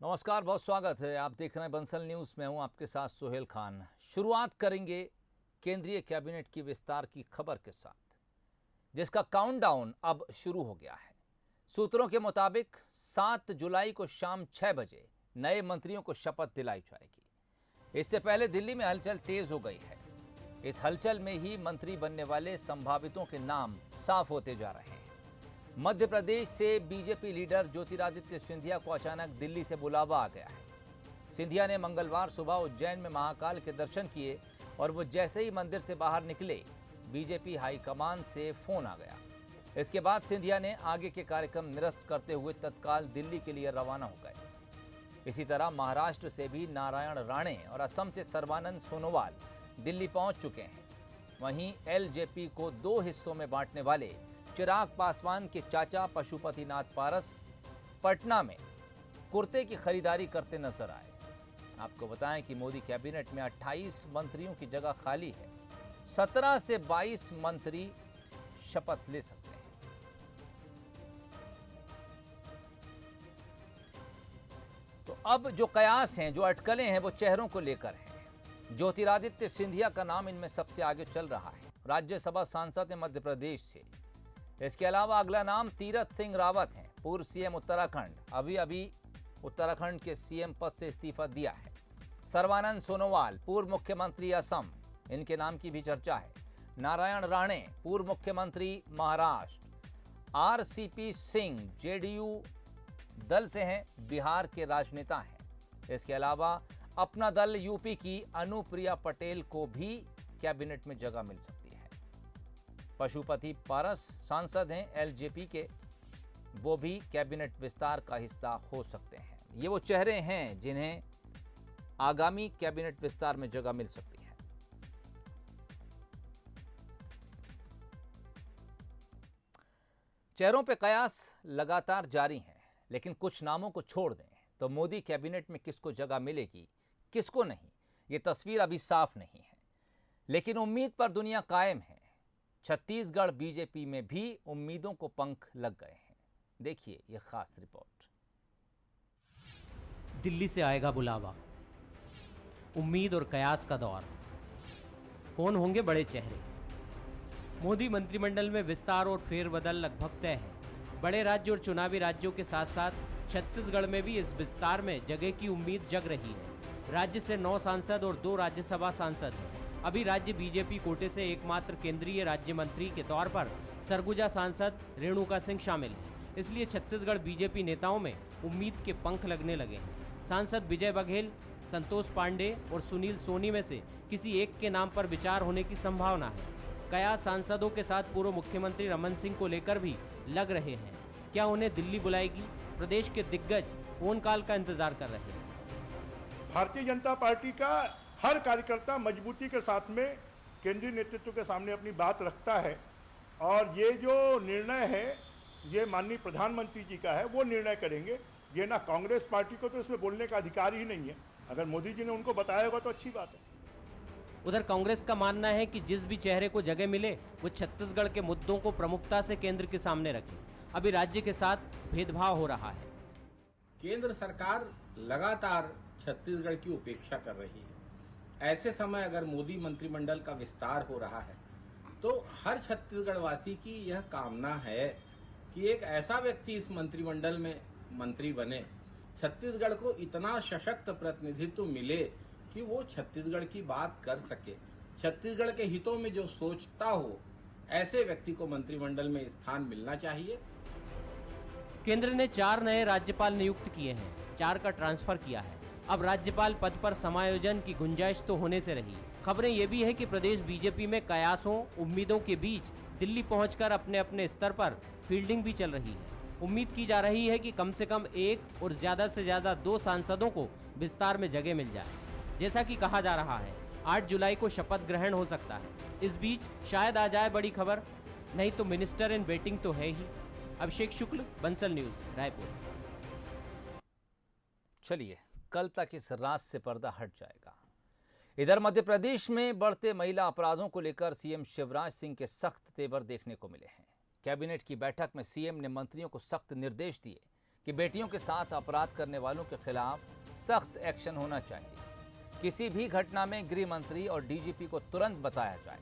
नमस्कार, बहुत स्वागत है। आप देख रहे हैं बंसल न्यूज़। मैं हूं आपके साथ सोहेल खान। शुरुआत करेंगे केंद्रीय कैबिनेट की विस्तार की खबर के साथ, जिसका काउंटडाउन अब शुरू हो गया है। सूत्रों के मुताबिक 7 जुलाई को शाम 6 बजे नए मंत्रियों को शपथ दिलाई जाएगी। इससे पहले दिल्ली में हलचल तेज हो गई है। इस हलचल में ही मंत्री बनने वाले संभावितों के नाम साफ होते जा रहे हैं। मध्य प्रदेश से बीजेपी लीडर ज्योतिरादित्य सिंधिया को अचानक दिल्ली से बुलावा आ गया है। सिंधिया ने मंगलवार सुबह उज्जैन में महाकाल के दर्शन किए और वो जैसे ही मंदिर से बाहर निकले, बीजेपी हाईकमान से फोन आ गया। इसके बाद सिंधिया ने आगे के कार्यक्रम निरस्त करते हुए तत्काल दिल्ली के लिए रवाना हो गए। इसी तरह महाराष्ट्र से भी नारायण राणे और असम से सर्बानंद सोनोवाल दिल्ली पहुंच चुके हैं। वहीं एलजेपी को 2 हिस्सों में बांटने वाले चिराग पासवान के चाचा पशुपतिनाथ पारस पटना में कुर्ते की खरीदारी करते नजर आए। आपको बताएं कि मोदी कैबिनेट में 28 मंत्रियों की जगह खाली है। 17 से 22 मंत्री शपथ ले सकते हैं। तो अब जो कयास हैं, जो अटकलें हैं, वो चेहरों को लेकर हैं। ज्योतिरादित्य सिंधिया का नाम इनमें सबसे आगे चल रहा है। राज्यसभा सांसद हैं मध्य प्रदेश से। इसके अलावा अगला नाम तीरथ सिंह रावत हैं, पूर्व सीएम उत्तराखंड। अभी उत्तराखंड के सीएम पद से इस्तीफा दिया है। सर्बानंद सोनोवाल, पूर्व मुख्यमंत्री असम, इनके नाम की भी चर्चा है। नारायण राणे, पूर्व मुख्यमंत्री महाराष्ट्र। आरसीपी सिंह जेडीयू दल से हैं, बिहार के राजनेता हैं। इसके अलावा अपना दल यूपी की अनुप्रिया पटेल को भी कैबिनेट में जगह मिल सकती है। पशुपति पारस सांसद हैं एलजेपी के, वो भी कैबिनेट विस्तार का हिस्सा हो सकते हैं। ये वो चेहरे हैं जिन्हें आगामी कैबिनेट विस्तार में जगह मिल सकती है। चेहरों पे कयास लगातार जारी हैं, लेकिन कुछ नामों को छोड़ दें तो मोदी कैबिनेट में किसको जगह मिलेगी, किसको नहीं, ये तस्वीर अभी साफ नहीं है। लेकिन उम्मीद पर दुनिया कायम है। छत्तीसगढ़ बीजेपी में भी उम्मीदों को पंख लग गए हैं। देखिए ये खास रिपोर्ट। दिल्ली से आएगा बुलावा, उम्मीद और कयास का दौर। कौन होंगे बड़े चेहरे? मोदी मंत्रिमंडल में विस्तार और फेरबदल लगभग तय है। बड़े राज्य और चुनावी राज्यों के साथ साथ छत्तीसगढ़ में भी इस विस्तार में जगह की उम्मीद जग रही है। राज्य से 9 सांसद और 2 राज्यसभा सांसद हैं। अभी राज्य बीजेपी कोटे से एकमात्र केंद्रीय राज्य मंत्री के तौर पर सरगुजा सांसद रेणुका सिंह शामिल हैं। इसलिए छत्तीसगढ़ बीजेपी नेताओं में उम्मीद के पंख लगने लगे हैं। सांसद विजय बघेल, संतोष पांडे और सुनील सोनी में से किसी एक के नाम पर विचार होने की संभावना है। कयास सांसदों के साथ पूर्व मुख्यमंत्री रमन सिंह को लेकर भी लग रहे हैं। क्या उन्हें दिल्ली बुलाएगी? प्रदेश के दिग्गज फोन कॉल का इंतजार कर रहे हैं। भारतीय जनता पार्टी का हर कार्यकर्ता मजबूती के साथ में केंद्रीय नेतृत्व के सामने अपनी बात रखता है और ये जो निर्णय है ये माननीय प्रधानमंत्री जी का है, वो निर्णय करेंगे। ये ना कांग्रेस पार्टी को तो इसमें बोलने का अधिकार ही नहीं है। अगर मोदी जी ने उनको बताया होगा तो अच्छी बात है। उधर कांग्रेस का मानना है कि जिस भी चेहरे को जगह मिले वो छत्तीसगढ़ के मुद्दों को प्रमुखता से केंद्र के सामने रखे। अभी राज्य के साथ भेदभाव हो रहा है। केंद्र सरकार लगातार छत्तीसगढ़ की उपेक्षा कर रही है। ऐसे समय अगर मोदी मंत्रिमंडल का विस्तार हो रहा है तो हर छत्तीसगढ़ वासी की यह कामना है कि एक ऐसा व्यक्ति इस मंत्रिमंडल में मंत्री बने, छत्तीसगढ़ को इतना सशक्त प्रतिनिधित्व मिले कि वो छत्तीसगढ़ की बात कर सके, छत्तीसगढ़ के हितों में जो सोचता हो, ऐसे व्यक्ति को मंत्रिमंडल में स्थान मिलना चाहिए। केंद्र ने 4 नए राज्यपाल नियुक्त किए हैं, 4 का ट्रांसफर किया है। अब राज्यपाल पद पर समायोजन की गुंजाइश तो होने से रही। खबरें ये भी है कि प्रदेश बीजेपी में कयासों, उम्मीदों के बीच दिल्ली पहुंचकर अपने अपने स्तर पर फील्डिंग भी चल रही है। उम्मीद की जा रही है कि कम से कम 1 और ज्यादा से ज्यादा 2 सांसदों को विस्तार में जगह मिल जाए। जैसा कि कहा जा रहा है 8 जुलाई को शपथ ग्रहण हो सकता है। इस बीच शायद आ जाए बड़ी खबर, नहीं तो मिनिस्टर इन वेटिंग तो है ही। अभिषेक शुक्ल, बंसल न्यूज, रायपुर। चलिए, कल तक इस राज से पर्दा हट जाएगा। इधर मध्य प्रदेश में बढ़ते महिला अपराधों को लेकर सीएम शिवराज सिंह के सख्त तेवर देखने को मिले हैं। कैबिनेट की बैठक में सीएम ने मंत्रियों को सख्त निर्देश दिए कि बेटियों के साथ अपराध करने वालों के खिलाफ सख्त एक्शन होना चाहिए। किसी भी घटना में गृह मंत्री और डीजीपी को तुरंत बताया जाए,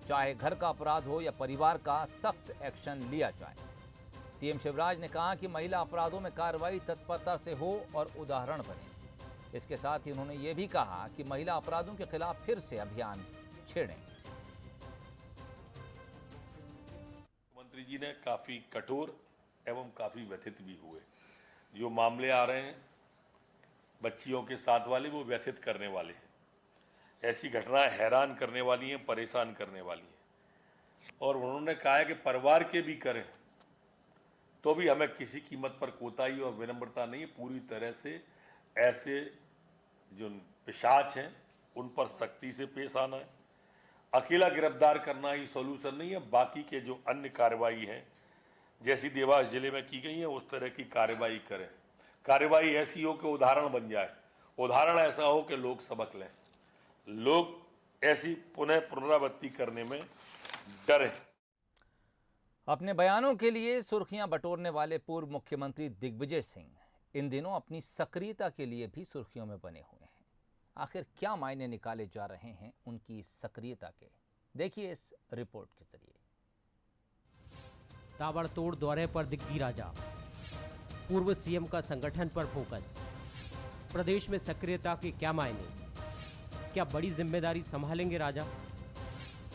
चाहे घर का अपराध हो या परिवार का, सख्त एक्शन लिया जाए। सीएम शिवराज ने कहा कि महिला अपराधों में कार्रवाई तत्परता से हो और उदाहरण बने। इसके साथ ही उन्होंने ये भी कहा कि महिला अपराधों के खिलाफ फिर से अभियान छेड़ें। मंत्री जी ने काफी कठोर एवं काफी व्यथित भी हुए। जो मामले आ रहे हैं बच्चियों के साथ वाले, वो व्यथित करने वाले हैं। ऐसी घटनाएं हैरान करने वाली हैं, परेशान करने वाली हैं। और उन्होंने कहा है कि परिवार के भी करें तो भी हमें किसी कीमत पर कोताही और विनम्रता नहीं है। पूरी तरह से ऐसे जो पिशाच हैं उन पर सख्ती से पेश आना है। अकेला गिरफ्तार करना ही सॉल्यूशन नहीं है। बाकी के जो अन्य कार्रवाई हैं, जैसी देवास जिले में की गई है, उस तरह की कार्रवाई करें। कार्रवाई ऐसी हो कि उदाहरण बन जाए, उदाहरण ऐसा हो कि लोग सबक लें, लोग ऐसी पुनरावृत्ति करने में डरें। अपने बयानों के लिए सुर्खियां बटोरने वाले पूर्व मुख्यमंत्री दिग्विजय सिंह इन दिनों अपनी सक्रियता के लिए भी सुर्खियों में बने हुए हैं। आखिर क्या मायने निकाले जा रहे हैं उनकी सक्रियता के, देखिए इस रिपोर्ट के जरिए। ताबड़तोड़ दौरे पर दिग्गी राजा, पूर्व सीएम का संगठन पर फोकस। प्रदेश में सक्रियता के क्या मायने, क्या बड़ी जिम्मेदारी संभालेंगे राजा?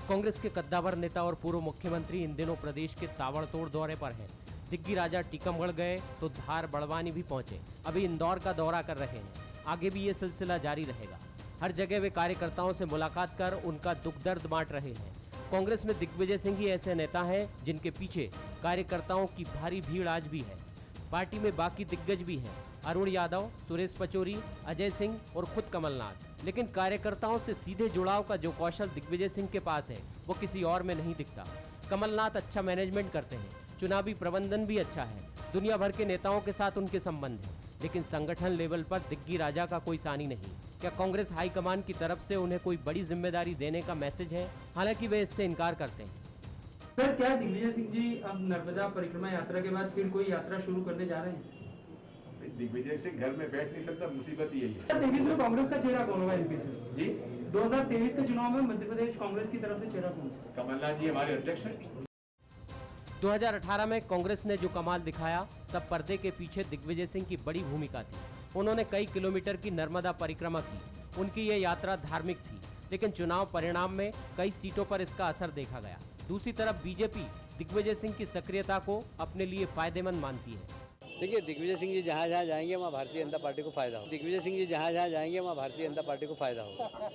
कांग्रेस के कद्दावर नेता और पूर्व मुख्यमंत्री इन दिनों प्रदेश के ताबड़तोड़ दौरे पर हैं। दिग्गी राजा टीकमगढ़ गए तो धार बड़वानी भी पहुंचे, अभी इंदौर का दौरा कर रहे हैं। आगे भी ये सिलसिला जारी रहेगा। हर जगह वे कार्यकर्ताओं से मुलाकात कर उनका दुख दर्द बांट रहे हैं। कांग्रेस में दिग्विजय सिंह ही ऐसे नेता हैं जिनके पीछे कार्यकर्ताओं की भारी भीड़ आज भी है। पार्टी में बाकी दिग्गज भी हैं, अरुण यादव, सुरेश पचौरी, अजय सिंह और खुद कमलनाथ। लेकिन कार्यकर्ताओं से सीधे जुड़ाव का जो कौशल दिग्विजय सिंह के पास है वो किसी और में नहीं दिखता। कमलनाथ अच्छा मैनेजमेंट करते हैं, चुनावी प्रबंधन भी अच्छा है, दुनिया भर के नेताओं के साथ उनके संबंध हैं, लेकिन संगठन लेवल पर दिग्गी राजा का कोई सानी नहीं। क्या कांग्रेस हाईकमान की तरफ से उन्हें कोई बड़ी जिम्मेदारी देने का मैसेज है? हालांकि वे इससे इनकार करते हैं। सर, क्या दिग्विजय सिंह जी अब नर्मदा परिक्रमा यात्रा के बाद फिर कोई यात्रा शुरू करने जा रहे हैं? दिग्विजय सिंह घर में बैठ नहीं सकता, मुसीबत यही है। 2023 में कांग्रेस का चेहरा कौन होगा एमपी से? जी, 2023 के चुनाव में मध्य प्रदेश कांग्रेस की तरफ से चेहरा कौन? कमलनाथ जी हमारे अध्यक्ष हैं। 2018 में कांग्रेस ने जो कमाल दिखाया, तब पर्दे के पीछे दिग्विजय सिंह की बड़ी भूमिका थी। उन्होंने कई किलोमीटर की नर्मदा परिक्रमा की। उनकी ये यात्रा धार्मिक थी, लेकिन चुनाव परिणाम में कई सीटों पर इसका असर देखा गया। दूसरी तरफ बीजेपी दिग्विजय सिंह की सक्रियता को अपने लिए फायदेमंद मानती है। देखिए, दिग्विजय सिंह जी जहाँ जहाँ जाएंगे वहाँ भारतीय जनता पार्टी को फायदा होगा। दिग्विजय सिंह जी जहाँ जहाँ जाएंगे वहाँ भारतीय जनता पार्टी को फायदा होगा।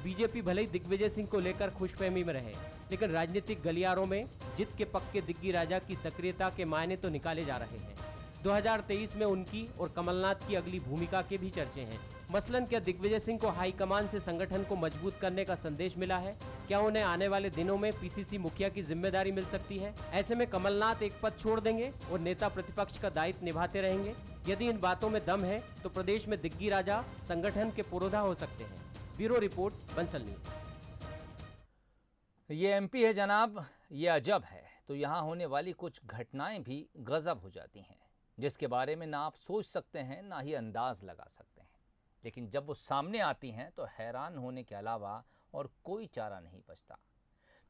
बीजेपी भले ही दिग्विजय सिंह को लेकर खुशफहमी में रहे, लेकिन राजनीतिक गलियारों में जित के पक्के दिग्गी राजा की सक्रियता के मायने तो निकाले जा रहे हैं। 2023 में उनकी और कमलनाथ की अगली भूमिका के भी चर्चे हैं। मसलन क्या दिग्विजय सिंह को हाईकमान से संगठन को मजबूत करने का संदेश मिला है? क्या उन्हें आने वाले दिनों में पीसीसी मुखिया की जिम्मेदारी मिल सकती है? ऐसे में कमलनाथ एक पद छोड़ देंगे और नेता प्रतिपक्ष का दायित्व निभाते रहेंगे। यदि इन बातों में दम है तो प्रदेश में दिग्गी राजा संगठन के पुरोधा हो सकते हैं। Bureau report, Bansal news. ये एमपी है जनाब, ये अजब है, तो यहाँ होने वाली कुछ घटनाएं भी गजब हो जाती हैं, जिसके बारे में ना आप सोच सकते हैं ना ही अंदाज लगा सकते हैं। लेकिन जब वो सामने आती हैं तो हैरान होने के अलावा और कोई चारा नहीं बचता।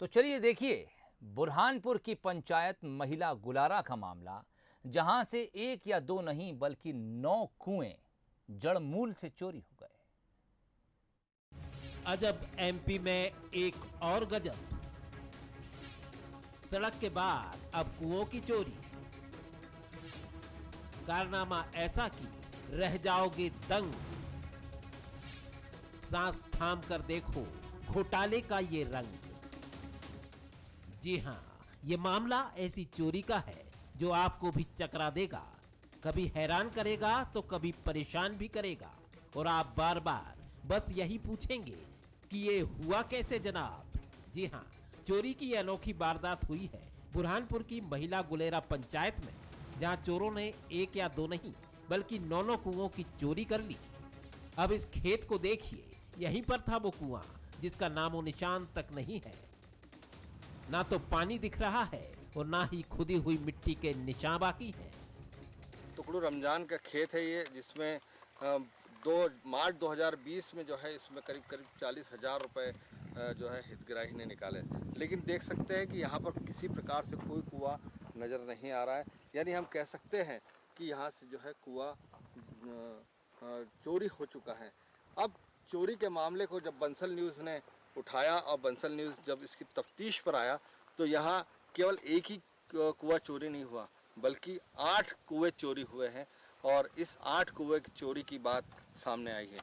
तो चलिए देखिए बुरहानपुर की पंचायत महिला गुलारा का मामला, जहां से 1 या 2 नहीं बल्कि 9 कुएं जड़ मूल से चोरी हो गए। अजब एमपी में एक और गजब, सड़क के बाद अब कुओं की चोरी। कारनामा ऐसा कि रह जाओगे दंग। सांस थाम कर देखो घोटाले का ये रंग। जी हां, ये मामला ऐसी चोरी का है जो आपको भी चकरा देगा, कभी हैरान करेगा तो कभी परेशान भी करेगा, और आप बार बार बस यही पूछेंगे कि ये हुआ कैसे जनाब। जी हां, चोरी की अनोखी वारदात हुई है बुरहानपुर की महिला गुलेरा पंचायत में, जहां चोरों ने 1 या 2 नहीं बल्कि 9 कुओं की चोरी कर ली। अब इस खेत को देखिए, यहीं पर था वो कुआं जिसका नामो निशान तक नहीं है। ना तो पानी दिख रहा है और ना ही खुदी हुई मिट्टी के निशान बाकी हैं। टुकड़ू रमजान का खेत है ये, जिसमें 2 मार्च 2020 में जो है इसमें करीब 40,000 रुपये जो है हितग्राही ने निकाले। लेकिन देख सकते हैं कि यहाँ पर किसी प्रकार से कोई कुआं नज़र नहीं आ रहा है, यानी हम कह सकते हैं कि यहाँ से जो है कुआं चोरी हो चुका है। अब चोरी के मामले को जब बंसल न्यूज़ ने उठाया और बंसल न्यूज़ जब इसकी तफ्तीश पर आया तो यहाँ केवल एक ही कुआं चोरी नहीं हुआ बल्कि 8 कुएं चोरी हुए हैं और इस 8 कुएं की चोरी की बात सामने आई है।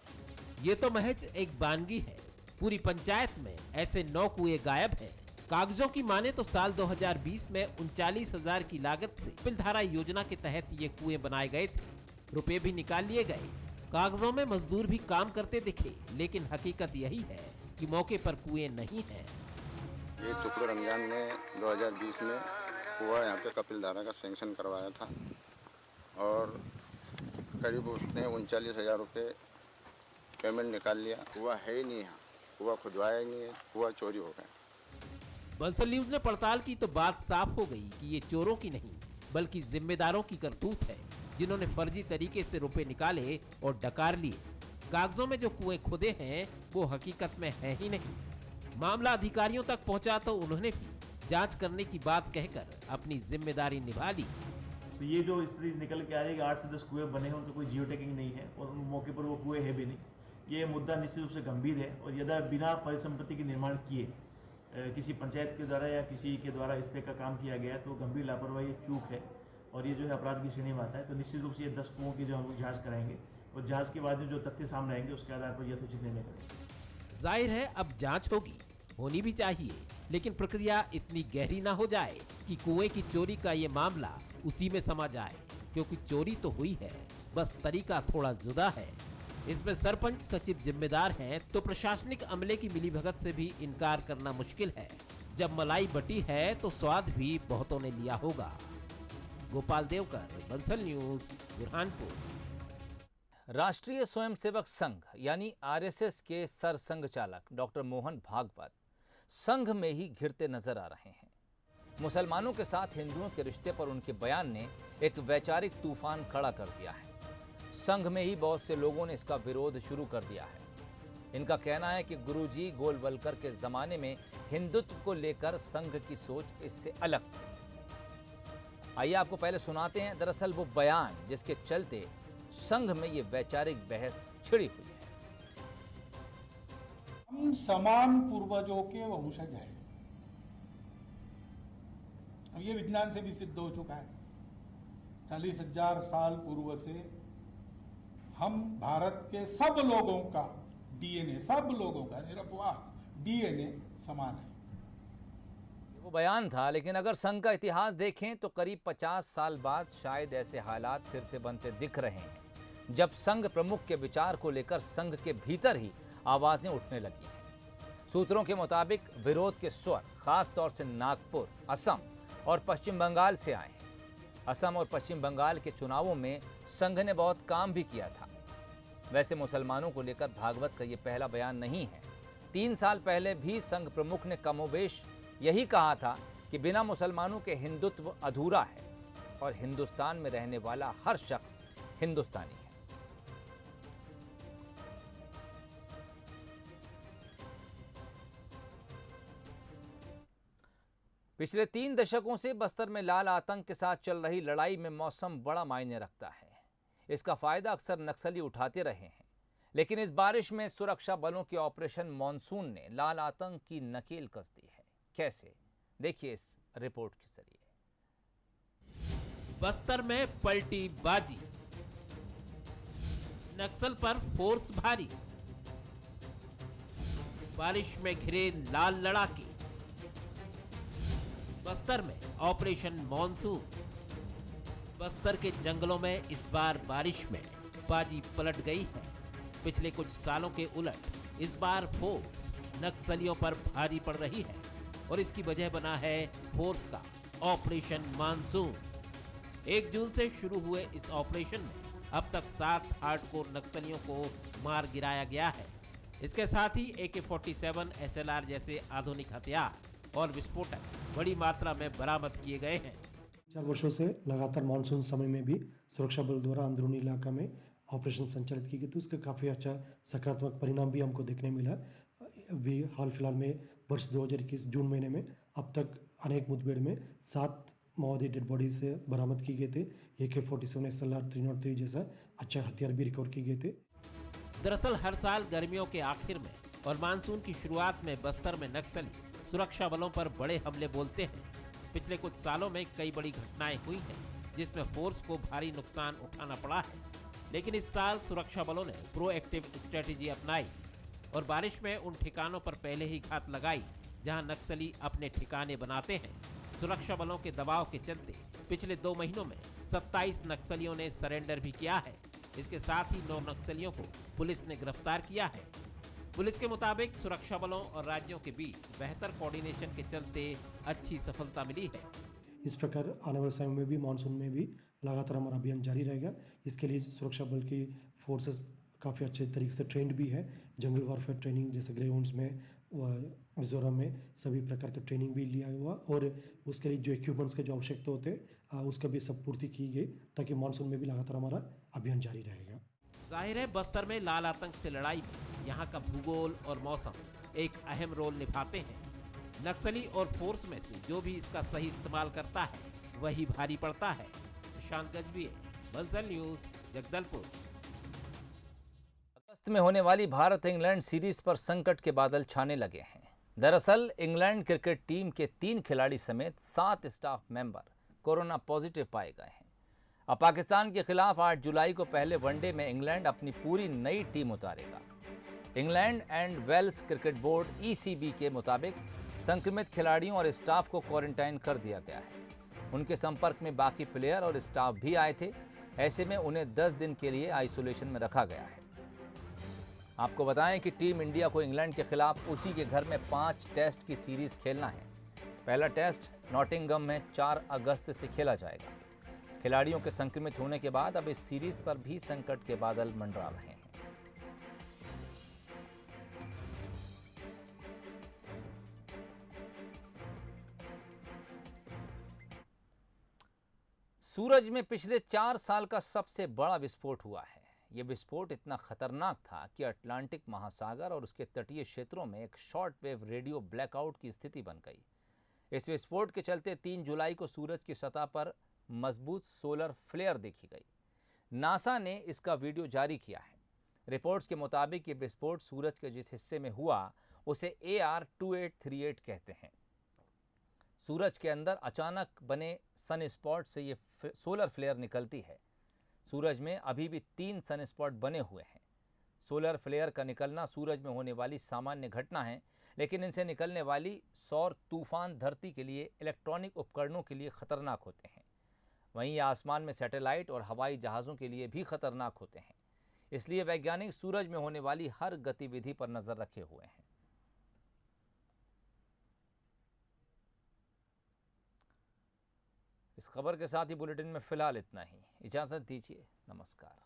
ये तो महज एक बानगी है, पूरी पंचायत में ऐसे 9 कुएं गायब हैं। कागजों की माने तो साल 2020 में 39,000 की लागत से कपिलधारा योजना के तहत ये कुएं बनाए गए थे। रुपए भी निकाल लिए गए, कागजों में मजदूर भी काम करते दिखे, लेकिन हकीकत यही है कि मौके पर कुएं नहीं हैं। ये टुकड़ू रमजान ने 2020 में कुआं यहाँ पे कपिलधारा का सैंक्शन करवाया था और करीब उसने 39,000 रुपये पेमेंट निकाल लिया। कुआं है ही नहीं यहाँ, कुआं खुदवाया ही नहीं है, कुआं चोरी हो गया। बंसल न्यूज ने पड़ताल की तो बात साफ हो गई कि ये चोरों की नहीं बल्कि जिम्मेदारों की करतूत है, जिन्होंने फर्जी तरीके से रुपए निकाले और डकार लिए। कागजों में जो कुएं खुदे हैं वो हकीकत में है ही नहीं। मामला अधिकारियों तक पहुंचा तो उन्होंने भी जांच करने की बात कहकर अपनी जिम्मेदारी निभा ली। तो ये जो स्थिति निकल के आ रही है 8 से 10 कुएं बने हैं, उनका कोई जियो टैगिंग नहीं है और उन मौके पर वो कुएं है भी नहीं। ये मुद्दा निश्चित रूप से गंभीर है और यदि बिना परिसंपत्ति के निर्माण किए किसी पंचायत के द्वारा या किसी के द्वारा इस तरह का काम किया गया तो गंभीर लापरवाही चूक है और ये जो है अपराध की श्रेणी में आता है। तो निश्चित रूप से ये 10 कुओं की जो हम जाँच कराएंगे और जाँच के बाद जो तथ्य सामने आएंगे उसके आधार पर यथोचित निर्णय करेंगे। जाहिर है अब जांच होनी भी चाहिए, लेकिन प्रक्रिया इतनी गहरी ना हो जाए कि कुएं की चोरी का ये मामला उसी में समा जाए, क्योंकि चोरी तो हुई है, बस तरीका थोड़ा जुदा है। इसमें सरपंच सचिव जिम्मेदार हैं तो प्रशासनिक अमले की मिलीभगत से भी इनकार करना मुश्किल है। जब मलाई बटी है तो स्वाद भी बहुतों ने लिया होगा। गोपाल देवकर, बंसल न्यूज, बुरहानपुर। राष्ट्रीय स्वयंसेवक संघ यानी आरएसएस के सरसंघ चालक डॉक्टर मोहन भागवत संघ में ही घिरते नजर आ रहे हैं। मुसलमानों के साथ हिंदुओं के रिश्ते पर उनके बयान ने एक वैचारिक तूफान खड़ा कर दिया है। संघ में ही बहुत से लोगों ने इसका विरोध शुरू कर दिया है। इनका कहना है कि गुरुजी गोलवलकर के जमाने में हिंदुत्व को लेकर संघ की सोच इससे अलग थी। आइए आपको पहले सुनाते हैं दरअसल वो बयान जिसके चलते संघ में ये वैचारिक बहस छिड़ी हुई है। हम समान पूर्वजों के वंशज हैं। अब ये विज्ञान से भी सिद्ध हो चुका है। 40,000 साल पूर्व से हम भारत के सब लोगों का डीएनए, सब लोगों का निरपवाह डीएनए समान है। वो बयान था, लेकिन अगर संघ का इतिहास देखें तो करीब 50 साल बाद शायद ऐसे हालात फिर से बनते दिख रहे हैं जब संघ प्रमुख के विचार को लेकर संघ के भीतर ही आवाजें उठने लगी हैं। सूत्रों के मुताबिक विरोध के स्वर खास तौर से नागपुर, असम और पश्चिम बंगाल से आए हैं। असम और पश्चिम बंगाल के चुनावों में संघ ने बहुत काम भी किया था। वैसे मुसलमानों को लेकर भागवत का ये पहला बयान नहीं है। 3 साल पहले भी संघ प्रमुख ने कमोबेश यही कहा था कि बिना मुसलमानों के हिंदुत्व अधूरा है और हिंदुस्तान में रहने वाला हर शख्स हिंदुस्तानी है। पिछले 3 दशकों से बस्तर में लाल आतंक के साथ चल रही लड़ाई में मौसम बड़ा मायने रखता है। इसका फायदा अक्सर नक्सली उठाते रहे हैं, लेकिन इस बारिश में सुरक्षा बलों के ऑपरेशन मॉनसून ने लाल आतंक की नकेल कस दी है। कैसे, देखिए इस रिपोर्ट के जरिए। बस्तर में पलटी बाजी, नक्सल पर फोर्स भारी, बारिश में घिरे लाल लड़ाके। बस्तर में ऑपरेशन मॉनसून। बस्तर के जंगलों में इस बार बारिश में बाजी पलट गई है। पिछले कुछ सालों के उलट इस बार फोर्स नक्सलियों पर भारी पड़ रही है और इसकी वजह बना है फोर्स का ऑपरेशन मानसून। 1 जून से शुरू हुए इस ऑपरेशन में अब तक 7 हार्डकोर नक्सलियों को मार गिराया गया है। इसके साथ ही AK-47, SLR जैसे आधुनिक हथियार और विस्फोटक बड़ी मात्रा में बरामद किए गए हैं। 4 वर्षों से लगातार मानसून समय में भी सुरक्षा बल द्वारा अंदरूनी इलाका में ऑपरेशन संचालित की गई, तो उसका काफ़ी अच्छा सकारात्मक परिणाम भी हमको देखने मिला। अभी हाल फिलहाल में वर्ष 2021 जून महीने में अब तक अनेक मुठभेड़ में 7 माओवादी डेड बॉडी से बरामद किए गए थे। AK-47 SLR 303 जैसा अच्छा हथियार भी रिकवर किए गए थे। दरअसल हर साल गर्मियों के आखिर में और मानसून की शुरुआत में बस्तर में नक्सली सुरक्षा बलों पर बड़े हमले बोलते हैं। पिछले कुछ सालों में कई बड़ी घटनाएं हुई हैं जिसमें फोर्स को भारी नुकसान उठाना पड़ा है, लेकिन इस साल सुरक्षा बलों ने प्रोएक्टिव स्ट्रेटेजी अपनाई और बारिश में उन ठिकानों पर पहले ही घात लगाई जहां नक्सली अपने ठिकाने बनाते हैं। सुरक्षा बलों के दबाव के चलते पिछले 2 महीनों में 27 नक्सलियों ने सरेंडर भी किया है। इसके साथ ही 9 नक्सलियों को पुलिस ने गिरफ्तार किया है। पुलिस के मुताबिक सुरक्षा बलों और राज्यों के बीच बेहतर कोऑर्डिनेशन के चलते अच्छी सफलता मिली है। इस प्रकार आने वाले समय में भी मानसून में भी लगातार हमारा अभियान जारी रहेगा। इसके लिए सुरक्षा बल की फोर्सेस काफ़ी अच्छे तरीके से ट्रेंड भी है। जंगल वॉरफेयर ट्रेनिंग जैसे ग्रेहाउंड्स में मिजोरम में सभी प्रकार का ट्रेनिंग भी लिया हुआ और उसके लिए जो इक्विपमेंट्स के जो आवश्यकता होते हैं उसका भी सब पूर्ति की गई ताकि मानसून में भी लगातार हमारा अभियान जारी रहेगा। जाहिर है बस्तर में लाल आतंक से लड़ाई में यहाँ का भूगोल और मौसम एक अहम रोल निभाते हैं। नक्सली और फोर्स में से जो भी इसका सही इस्तेमाल करता है वही भारी पड़ता है। प्रशांत गजबी, बंसल न्यूज, जगदलपुर। अगस्त में होने वाली भारत इंग्लैंड सीरीज पर संकट के बादल छाने लगे हैं। दरअसल इंग्लैंड क्रिकेट टीम के 3 खिलाड़ी समेत 7 स्टाफ मेंबर कोरोना पॉजिटिव पाए गए हैं। अब पाकिस्तान के खिलाफ 8 जुलाई को पहले वनडे में इंग्लैंड अपनी पूरी नई टीम उतारेगा। England and Wales cricket board ECB के मुताबिक संक्रमित खिलाड़ियों और स्टाफ को क्वारंटाइन कर दिया गया है। उनके संपर्क में बाकी प्लेयर और स्टाफ भी आए थे। ऐसे में उन्हें 10 दिन के लिए आइसोलेशन में रखा गया है। आपको बताएं कि टीम इंडिया को इंग्लैंड के खिलाफ उसी के घर में 5 टेस्ट की सीरीज खेलना है। पहला टेस्ट नॉटिंघम में 4 अगस्त से खेला जाएगा। खिलाड़ियों के संक्रमित होने के बाद अब इस सीरीज पर भी संकट के बादल मंडरा रहे हैं। सूरज में पिछले 4 साल का सबसे बड़ा विस्फोट हुआ है। यह विस्फोट इतना खतरनाक था कि अटलांटिक महासागर और उसके तटीय क्षेत्रों में एक शॉर्ट वेव रेडियो ब्लैकआउट की स्थिति बन गई। इस विस्फोट के चलते 3 जुलाई को सूरज की सतह पर मजबूत सोलर फ्लेयर देखी गई। नासा ने इसका वीडियो जारी किया है। रिपोर्ट्स के मुताबिक ये विस्फोट सूरज के जिस हिस्से में हुआ उसे AR2838 कहते हैं। सूरज के अंदर अचानक बने सन स्पॉट से ये सोलर फ्लेयर निकलती है। सूरज में अभी भी 3 सन स्पॉट बने हुए हैं। सोलर फ्लेयर का निकलना सूरज में होने वाली सामान्य घटना है, लेकिन इनसे निकलने वाली सौर तूफान धरती के लिए इलेक्ट्रॉनिक उपकरणों के लिए खतरनाक होते हैं। वहीं ये आसमान में सैटेलाइट और हवाई जहाज़ों के लिए भी खतरनाक होते हैं। इसलिए वैज्ञानिक सूरज में होने वाली हर गतिविधि पर नज़र रखे हुए हैं। इस खबर के साथ ही बुलेटिन में फिलहाल इतना ही। इजाज़त दीजिए, नमस्कार।